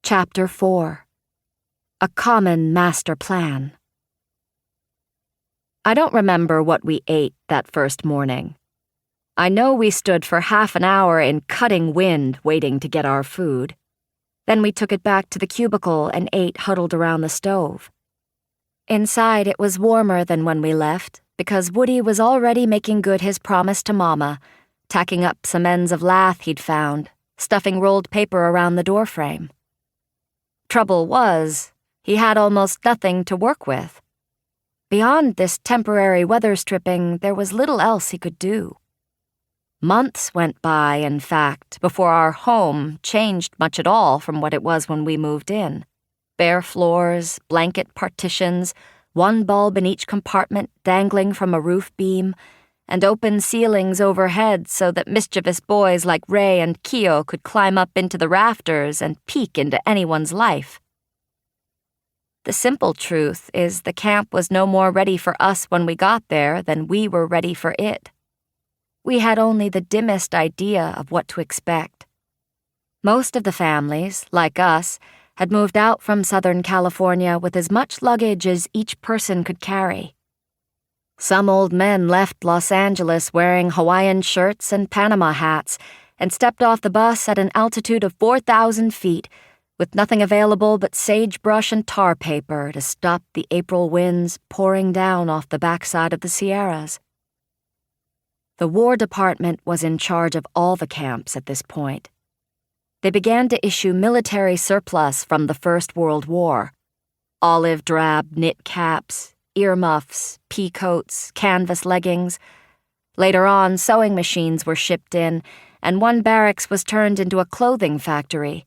Chapter 4. A Common Master Plan. I don't remember what we ate that first morning. I know we stood for half an hour in cutting wind waiting to get our food. Then we took it back to the cubicle and ate huddled around the stove. Inside it was warmer than when we left because Woody was already making good his promise to Mama, tacking up some ends of lath he'd found, stuffing rolled paper around the doorframe. Trouble was, he had almost nothing to work with. Beyond this temporary weather stripping, there was little else he could do. Months went by, in fact, before our home changed much at all from what it was when we moved in. Bare floors, blanket partitions, one bulb in each compartment dangling from a roof beam, and open ceilings overhead so that mischievous boys like Ray and Keo could climb up into the rafters and peek into anyone's life. The simple truth is the camp was no more ready for us when we got there than we were ready for it. We had only the dimmest idea of what to expect. Most of the families, like us, had moved out from Southern California with as much luggage as each person could carry. Some old men left Los Angeles wearing Hawaiian shirts and Panama hats and stepped off the bus at an altitude of 4,000 feet with nothing available but sagebrush and tar paper to stop the April winds pouring down off the backside of the Sierras. The War Department was in charge of all the camps at this point. They began to issue military surplus from the First World War: olive drab knit caps, earmuffs, pea coats, canvas leggings. Later on, sewing machines were shipped in, and one barracks was turned into a clothing factory.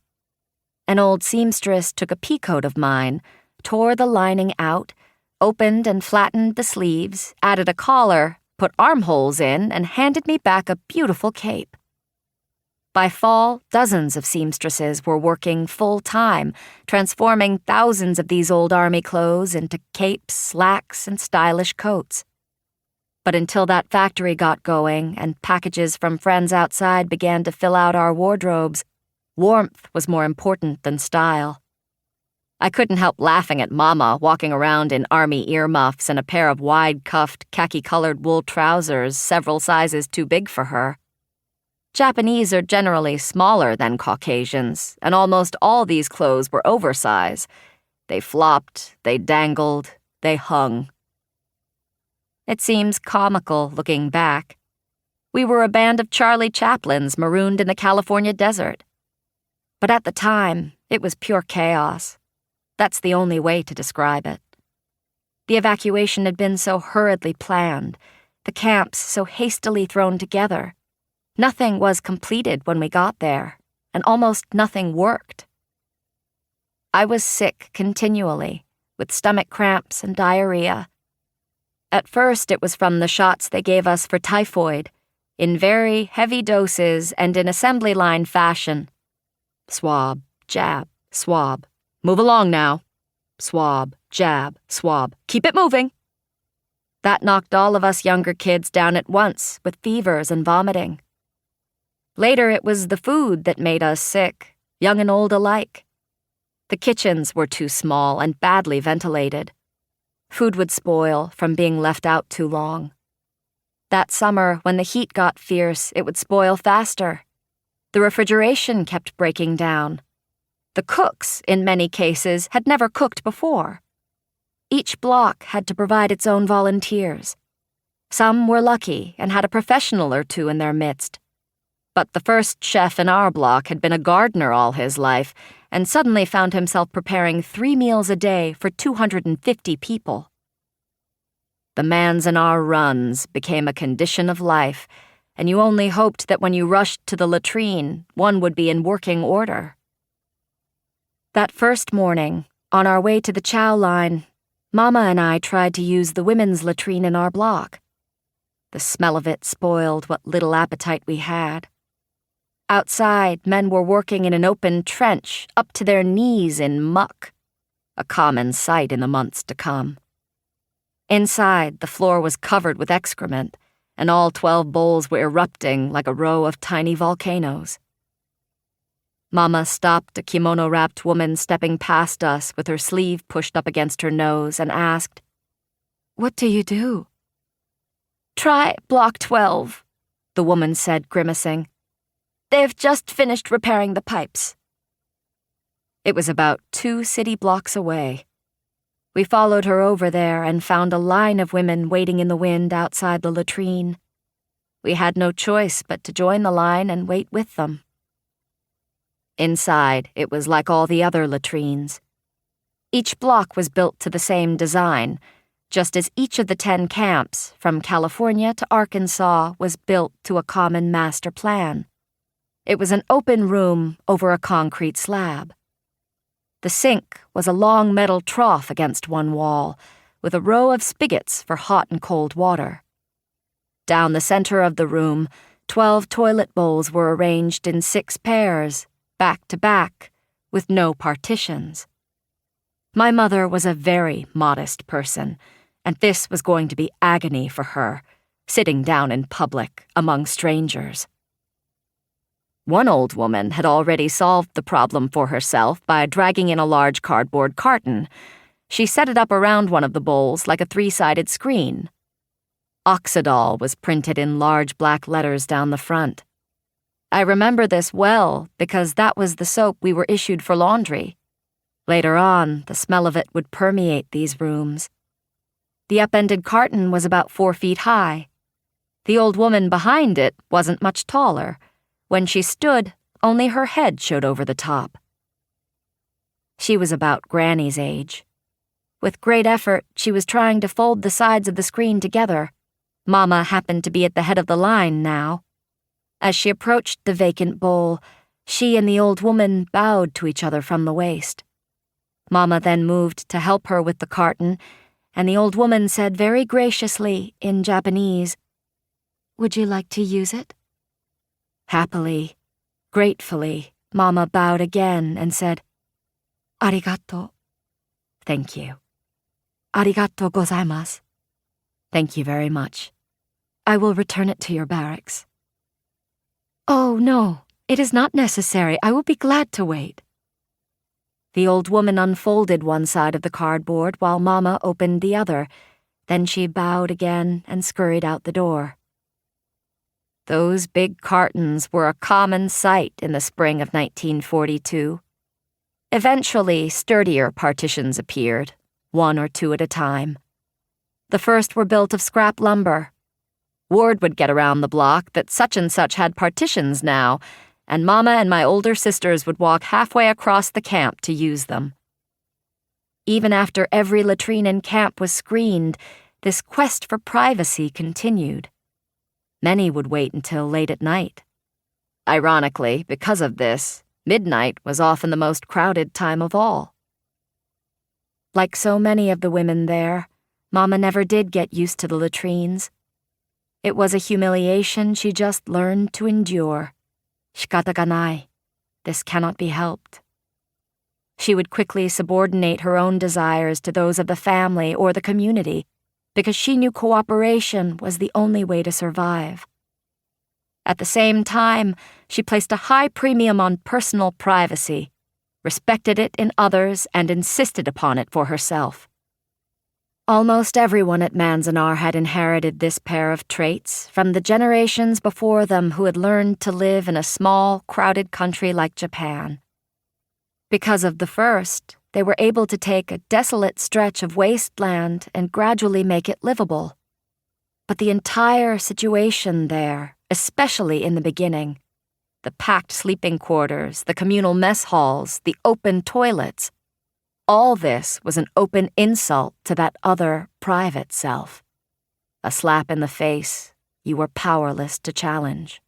An old seamstress took a peacoat of mine, tore the lining out, opened and flattened the sleeves, added a collar, put armholes in, and handed me back a beautiful cape. By fall, dozens of seamstresses were working full-time, transforming thousands of these old army clothes into capes, slacks, and stylish coats. But until that factory got going and packages from friends outside began to fill out our wardrobes, warmth was more important than style. I couldn't help laughing at Mama walking around in army earmuffs and a pair of wide-cuffed, khaki-colored wool trousers several sizes too big for her. Japanese are generally smaller than Caucasians, and almost all these clothes were oversize. They flopped, they dangled, they hung. It seems comical looking back. We were a band of Charlie Chaplins marooned in the California desert. But at the time, it was pure chaos. That's the only way to describe it. The evacuation had been so hurriedly planned, the camps so hastily thrown together. Nothing was completed when we got there, and almost nothing worked. I was sick continually, with stomach cramps and diarrhea. At first it was from the shots they gave us for typhoid, in very heavy doses and in assembly line fashion. Swab, jab, swab. Move along now. Swab, jab, swab. Keep it moving. That knocked all of us younger kids down at once with fevers and vomiting. Later it was the food that made us sick, young and old alike. The kitchens were too small and badly ventilated. Food would spoil from being left out too long. That summer, when the heat got fierce, it would spoil faster. The refrigeration kept breaking down. The cooks, in many cases, had never cooked before. Each block had to provide its own volunteers. Some were lucky and had a professional or two in their midst. But the first chef in our block had been a gardener all his life and suddenly found himself preparing 3 meals a day for 250 people. The Manzanar runs became a condition of life, and you only hoped that when you rushed to the latrine, one would be in working order. That first morning, on our way to the chow line, Mama and I tried to use the women's latrine in our block. The smell of it spoiled what little appetite we had. Outside, men were working in an open trench up to their knees in muck, a common sight in the months to come. Inside, the floor was covered with excrement, and all 12 bowls were erupting like a row of tiny volcanoes. Mama stopped a kimono-wrapped woman stepping past us with her sleeve pushed up against her nose and asked, "What do you do?" "Try Block 12, the woman said, grimacing. "They've just finished repairing the pipes." It was about 2 city blocks away. We followed her over there and found a line of women waiting in the wind outside the latrine. We had no choice but to join the line and wait with them. Inside, it was like all the other latrines. Each block was built to the same design, just as each of the 10 camps, from California to Arkansas, was built to a common master plan. It was an open room over a concrete slab. The sink was a long metal trough against one wall, with a row of spigots for hot and cold water. Down the center of the room, 12 toilet bowls were arranged in 6 pairs, back to back, with no partitions. My mother was a very modest person, and this was going to be agony for her, sitting down in public among strangers. One old woman had already solved the problem for herself by dragging in a large cardboard carton. She set it up around one of the bowls like a 3-sided screen. Oxidol was printed in large black letters down the front. I remember this well because that was the soap we were issued for laundry. Later on, the smell of it would permeate these rooms. The upended carton was about 4 feet high. The old woman behind it wasn't much taller. When she stood, only her head showed over the top. She was about Granny's age. With great effort, she was trying to fold the sides of the screen together. Mama happened to be at the head of the line now. As she approached the vacant bowl, she and the old woman bowed to each other from the waist. Mama then moved to help her with the carton, and the old woman said very graciously in Japanese, "Would you like to use it?" Happily, gratefully, Mama bowed again and said, "Arigato." "Thank you." "Arigato gozaimasu." "Thank you very much. I will return it to your barracks." "Oh, no, it is not necessary. I will be glad to wait." The old woman unfolded one side of the cardboard while Mama opened the other. Then she bowed again and scurried out the door. Those big cartons were a common sight in the spring of 1942. Eventually, sturdier partitions appeared, 1 or 2 at a time. The first were built of scrap lumber. Word would get around the block that such and such had partitions now, and Mama and my older sisters would walk halfway across the camp to use them. Even after every latrine in camp was screened, this quest for privacy continued. Many would wait until late at night. Ironically, because of this, midnight was often the most crowded time of all. Like so many of the women there, Mama never did get used to the latrines. It was a humiliation she just learned to endure. Shikata ga nai. This cannot be helped. She would quickly subordinate her own desires to those of the family or the community, because she knew cooperation was the only way to survive. At the same time, she placed a high premium on personal privacy, respected it in others, and insisted upon it for herself. Almost everyone at Manzanar had inherited this pair of traits from the generations before them who had learned to live in a small, crowded country like Japan. Because of the first, they were able to take a desolate stretch of wasteland and gradually make it livable. But the entire situation there, especially in the beginning, the packed sleeping quarters, the communal mess halls, the open toilets, all this was an open insult to that other, private self. A slap in the face you were powerless to challenge.